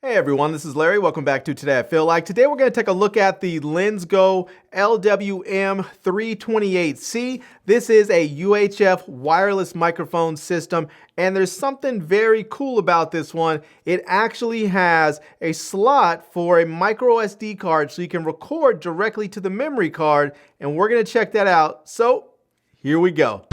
Hey everyone, this is Larry. Welcome back to Today I Feel Like. Today we're going to take a look at the LensGo LWM 328C. This is a UHF wireless microphone system, and there's something very cool about this one. It actually has a slot for a micro SD card so you can record directly to the memory card, and we're going to check that out. So here we go.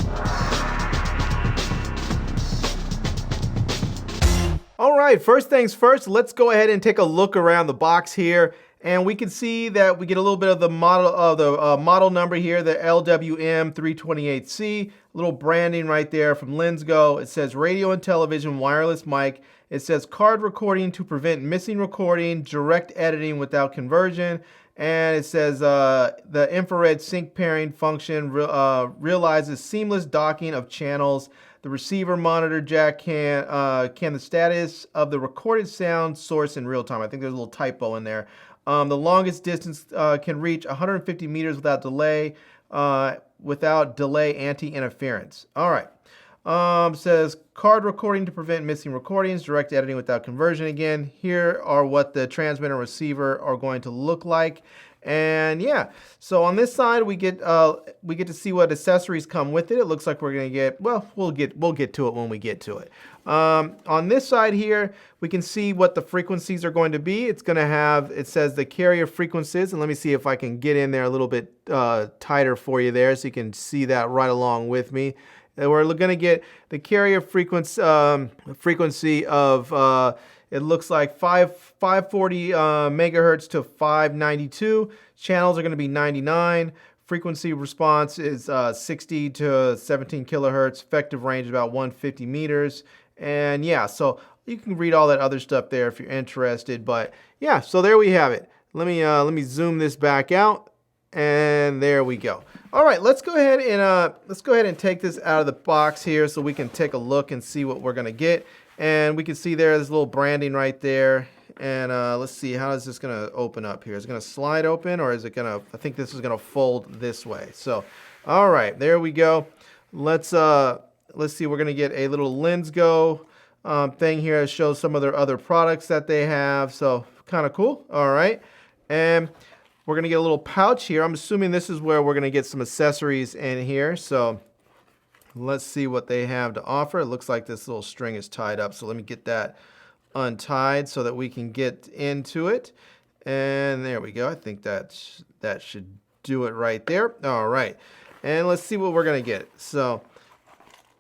All right, first things first, let's go ahead and take a look around the box here, and we can see that we get a little bit of the model number here, the LWM 328C, little branding right there from LensGo. It says radio and television wireless mic. It says card recording to prevent missing recording, direct editing without conversion. And it says the infrared sync pairing function realizes seamless docking of channels. The receiver monitor jack can the status of the recorded sound source in real time. I think there's a little typo in there. The longest distance can reach 150 meters without delay anti-interference. All right. Says card recording to prevent missing recordings, direct editing without conversion. Again, here are what the transmitter and receiver are going to look like. And yeah, so on this side we get to see what accessories come with it. It looks like we're gonna get, well, we'll get to it when we get to it. On this side here, we can see what the frequencies are going to be. It's gonna have, it says the carrier frequencies, and let me see if I can get in there a little bit tighter for you there so you can see that right along with me. And we're gonna get the carrier frequency of it looks like 540 megahertz to 592. Channels are going to be 99. Frequency response is 60 to 17 kilohertz. Effective range about 150 meters. And yeah, so you can read all that other stuff there if you're interested. But yeah, so there we have it. Let me zoom this back out, and there we go. All right, let's go ahead and take this out of the box here so we can take a look and see what we're going to get. And we can see there's a little branding right there. And let's see, how is this going to open up here? Is it going to slide open, or is it going to, I think this is going to fold this way. So, all right, there we go. Let's see, we're going to get a little LensGo thing here that shows some of their other products that they have. So, kind of cool. All right. And we're going to get a little pouch here. I'm assuming this is where we're going to get some accessories in here. So, let's see what they have to offer. It looks like this little string is tied up, so let me get that untied so that we can get into it. And there we go. I think that should do it right there. All right. And let's see what we're going to get. So,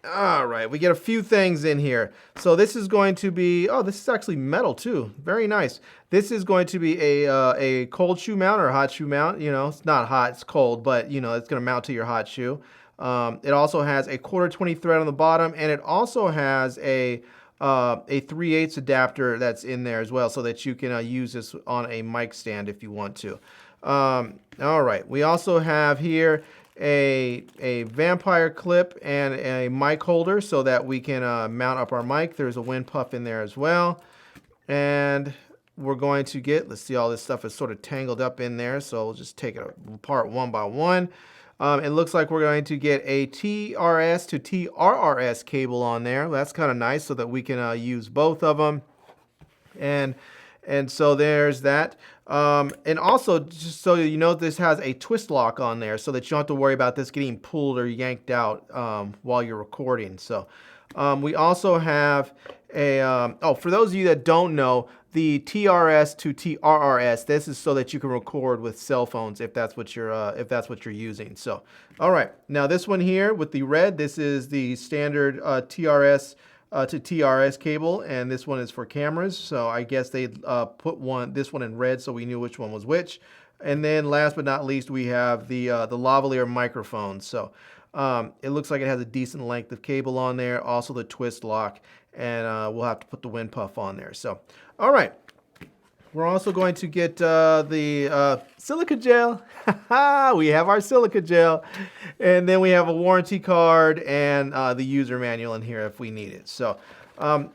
all right, we get a few things in here. So this is going to be, oh, this is actually metal too. Very nice. This is going to be a cold shoe mount or a hot shoe mount. You know, it's not hot, it's cold, but you know, it's going to mount to your hot shoe. It also has a 1/4-20 thread on the bottom, and it also has a 3/8 adapter that's in there as well, so that you can use this on a mic stand if you want to. All right, we also have here a vampire clip and a mic holder so that we can mount up our mic. There's a wind puff in there as well, and we're going to get, let's see, all this stuff is sort of tangled up in there, so we'll just take it apart one by one. It looks like we're going to get a TRS to TRRS cable on there. That's kind of nice so that we can use both of them. And so there's that. And also, just so you know, this has a twist lock on there so that you don't have to worry about this getting pulled or yanked out while you're recording. So we also have a, oh, for those of you that don't know, the TRS to TRRS, this is so that you can record with cell phones if that's what you're using. So, all right, now this one here with the red, this is the standard TRS to TRS cable, and this one is for cameras. So I guess they put this one in red so we knew which one was which. And then last but not least, we have the lavalier microphone. So it looks like it has a decent length of cable on there, also the twist lock, and we'll have to put the wind puff on there. So, all right. We're also going to get the silica gel. We have our silica gel. And then we have a warranty card and the user manual in here if we need it. So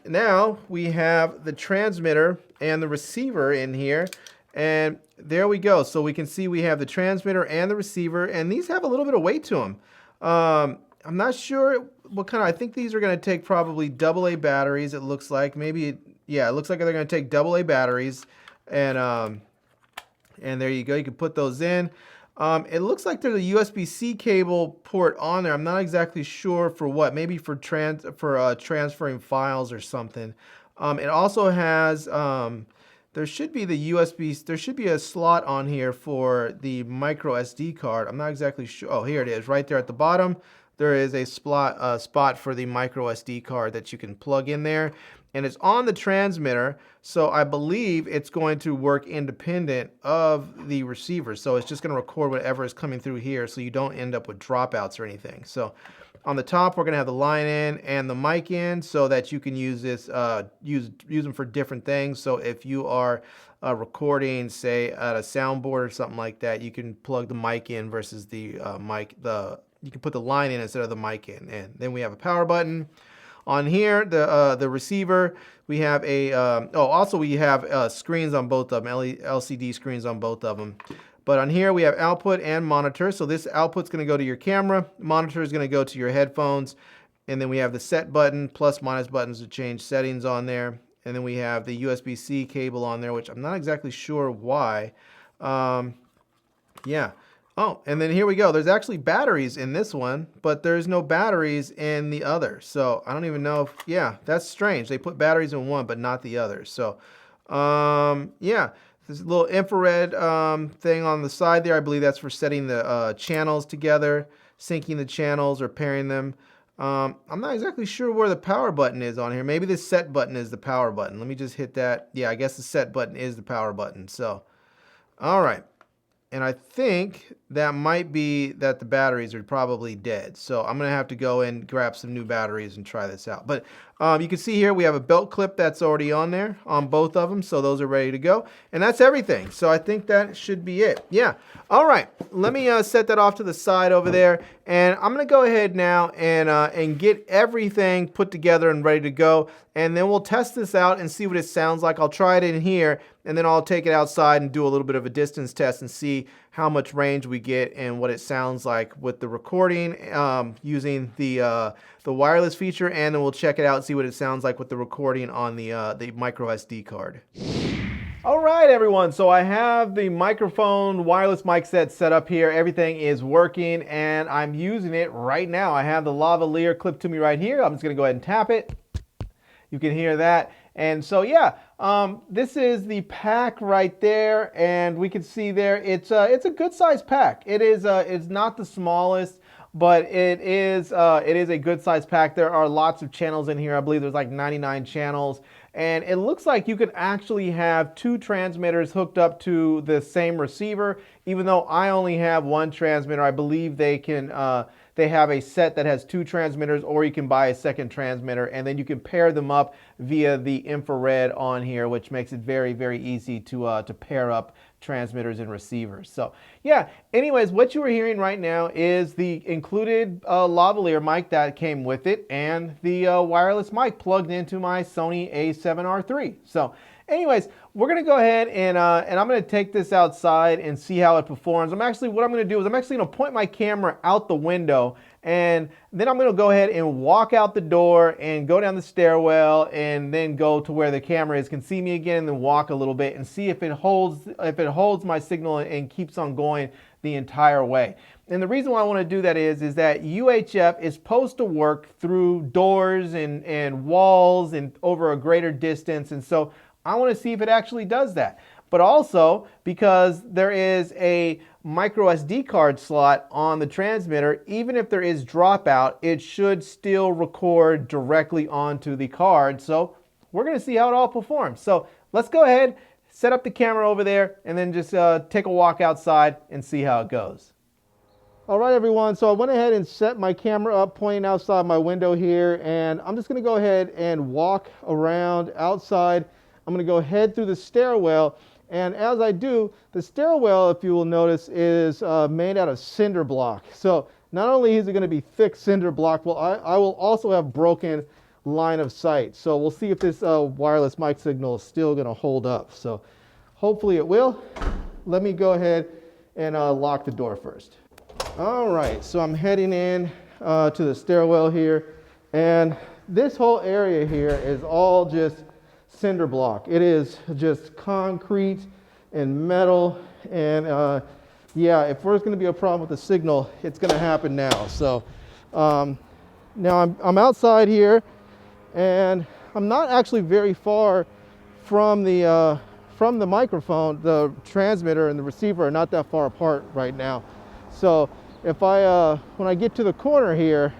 now we have the transmitter and the receiver in here. And there we go. So we can see we have the transmitter and the receiver. And these have a little bit of weight to them. I'm not sure what kind of, I think these are going to take probably AA batteries, it looks like. Maybe, yeah, it looks like they're going to take AA batteries. And there you go, you can put those in. It looks like there's a USB-C cable port on there. I'm not exactly sure for what, maybe for transferring files or something. It also has, there should be there should be a slot on here for the micro SD card. I'm not exactly sure. Oh, here it is, right there at the bottom. There is a spot for the micro SD card that you can plug in there. And it's on the transmitter, so I believe it's going to work independent of the receiver. So it's just going to record whatever is coming through here, so you don't end up with dropouts or anything. So on the top, we're going to have the line in and the mic in, so that you can use this, use them for different things. So if you are recording, say, at a soundboard or something like that, you can plug the mic in versus the you can put the line in instead of the mic in. And then we have a power button. On here, the receiver, we have a, also we have screens on both of them, LCD screens on both of them. But on here, we have output and monitor. So this output's going to go to your camera, monitor is going to go to your headphones, and then we have the set button, plus minus buttons to change settings on there. And then we have the USB-C cable on there, which I'm not exactly sure why. Yeah. Oh, and then here we go. There's actually batteries in this one, but there's no batteries in the other. So I don't even know if, yeah, that's strange. They put batteries in one, but not the other. So, yeah, this little infrared thing on the side there, I believe that's for setting the channels together, syncing the channels or pairing them. I'm not exactly sure where the power button is on here. Maybe the set button is the power button. Let me just hit that. Yeah, I guess the set button is the power button. So, all right. And I think that might be that the batteries are probably dead. So I'm going to have to go and grab some new batteries and try this out. But you can see here we have a belt clip that's already on there on both of them. So those are ready to go. And that's everything. So I think that should be it. Yeah. All right. Let me set that off to the side over there. And I'm going to go ahead now and get everything put together and ready to go. And then we'll test this out and see what it sounds like. I'll try it in here, and then I'll take it outside and do a little bit of a distance test and see how much range we get and what it sounds like with the recording using the wireless feature, and then we'll check it out and see what it sounds like with the recording on the micro SD card. All right, everyone, so I have the microphone wireless mic set up here. Everything is working, and I'm using it right now. I have the lavalier clipped to me right here. I'm just going to go ahead and tap it. You can hear that. And so, yeah, this is the pack right there, and we can see there it's a good size pack. It is it's not the smallest, but it is a good size pack. There are lots of channels in here. I believe there's like 99 channels, and it looks like you could actually have two transmitters hooked up to the same receiver. Even though I only have one transmitter, I believe they can. They have a set that has two transmitters, or you can buy a second transmitter, and then you can pair them up via the infrared on here, which makes it very, very easy to pair up transmitters and receivers. So yeah, anyways, what you are hearing right now is the included lavalier mic that came with it, and the wireless mic plugged into my Sony a7R III. So anyways, we're going to go ahead and I'm going to take this outside and see how it performs. What I'm going to do is I'm actually going to point my camera out the window, and then I'm going to go ahead and walk out the door and go down the stairwell, and then go to where the camera is, can see me again, and then walk a little bit and see if it holds my signal and keeps on going the entire way. And the reason why I want to do that is that UHF is supposed to work through doors and walls and over a greater distance, and so I want to see if it actually does that. But also, because there is a micro SD card slot on the transmitter, even if there is dropout, it should still record directly onto the card. So we're going to see how it all performs. So let's go ahead, set up the camera over there, and then just take a walk outside and see how it goes. All right, everyone, so I went ahead and set my camera up pointing outside my window here, and I'm just going to go ahead and walk around outside. I'm going to go head through the stairwell, and as I do, the stairwell, if you will notice, is made out of cinder block. So not only is it going to be thick cinder block, well, I will also have broken line of sight. So we'll see if this wireless mic signal is still going to hold up. So hopefully it will. Let me go ahead and lock the door first. All right, so I'm heading in. to the stairwell here. And this whole area here is all just cinder block. It is just concrete and metal. And yeah, if there's going to be a problem with the signal, it's going to happen now. So now I'm outside here, and I'm not actually very far from the microphone. The transmitter and the receiver are not that far apart right now. So if when I get to the corner here,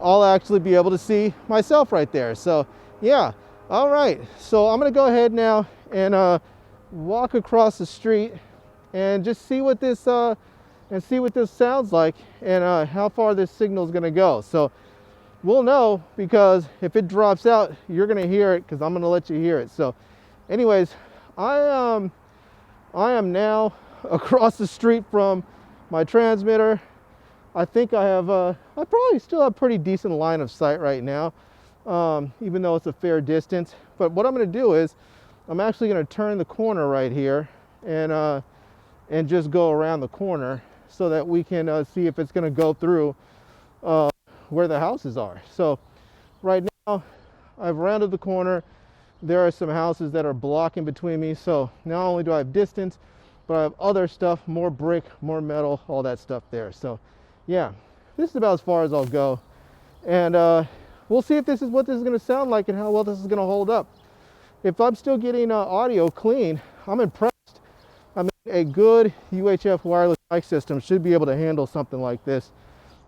I'll actually be able to see myself right there. So yeah, all right. So I'm gonna go ahead now and walk across the street and just see what this sounds like, and how far this signal is gonna go. So we'll know, because if it drops out, you're gonna hear it, because I'm gonna let you hear it. So anyways, I am now across the street from my transmitter. I think I probably still have pretty decent line of sight right now, even though it's a fair distance. But what I'm going to do is I'm actually going to turn the corner right here and just go around the corner so that we can see if it's going to go through where the houses are. So right now I've rounded the corner. There are some houses that are blocking between me. So not only do I have distance, but I have other stuff, more brick, more metal, all that stuff there. So yeah, this is about as far as I'll go. And we'll see if this is what this is going to sound like and how well this is going to hold up. If I'm still getting audio clean, I'm impressed. I mean, a good UHF wireless mic system should be able to handle something like this.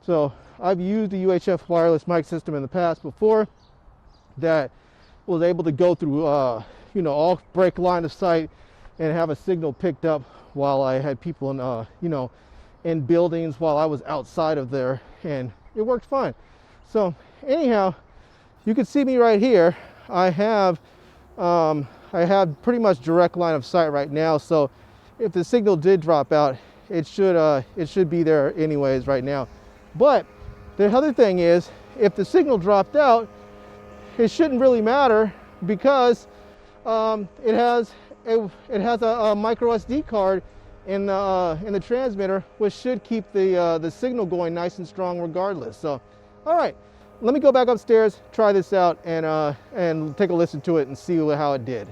So I've used a UHF wireless mic system in the past before that was able to go through, all break line of sight and have a signal picked up while I had people in, in buildings while I was outside of there, and it worked fine. So anyhow, you can see me right here. I have pretty much direct line of sight right now. So if the signal did drop out, it should be there anyways right now. But the other thing is, if the signal dropped out, it shouldn't really matter, because it has a micro SD card in the transmitter, which should keep the signal going nice and strong regardless. So all right, let me go back upstairs, try this out, and take a listen to it and see how it did.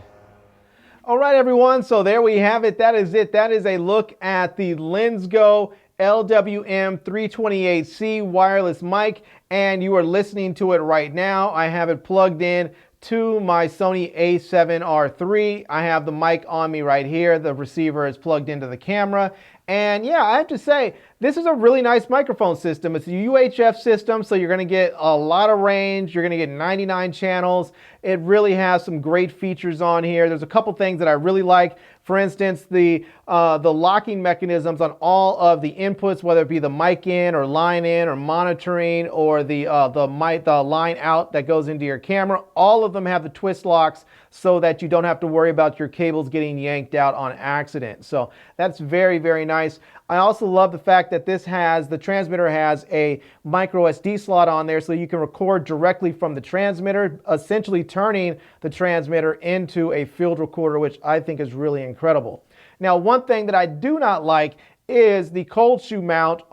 All right, everyone, so there we have it. That is it. That is a look at the LensGo LWM 328C wireless mic, and you are listening to it right now. I have it plugged in to my Sony a7R III. I have the mic on me right here. The receiver is plugged into the camera. And yeah, I have to say, this is a really nice microphone system. It's a UHF system, so you're going to get a lot of range. You're going to get 99 channels. It really has some great features on here. There's a couple things that I really like. For instance, the locking mechanisms on all of the inputs, whether it be the mic in or line in or monitoring, or the line out that goes into your camera, all of them have the twist locks so that you don't have to worry about your cables getting yanked out on accident. So that's very, very nice. I also love the fact that the transmitter has a micro SD slot on there, so you can record directly from the transmitter, essentially turning the transmitter into a field recorder, which I think is really incredible. Now, one thing that I do not like is the cold shoe mount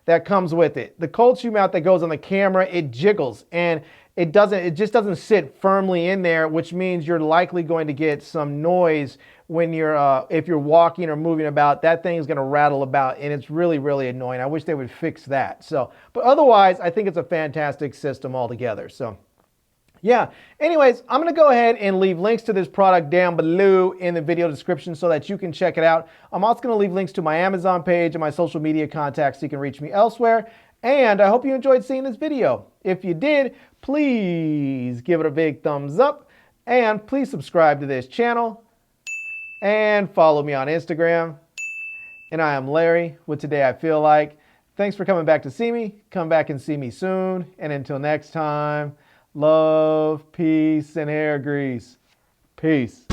that comes with it. The cold shoe mount that goes on the camera, it jiggles, and it just doesn't sit firmly in there, which means you're likely going to get some noise when if you're walking or moving about. That thing is going to rattle about, and it's really, really annoying. I wish they would fix that. But otherwise, I think it's a fantastic system altogether. So yeah, anyways, I'm going to go ahead and leave links to this product down below in the video description so that you can check it out. I'm also going to leave links to my Amazon page and my social media contacts so you can reach me elsewhere. And I hope you enjoyed seeing this video. If you did, please give it a big thumbs up, and please subscribe to this channel and follow me on Instagram. And I am Larry with Today I Feel Like. Thanks for coming back to see me. Come back and see me soon. And until next time, love, peace, and hair grease. Peace.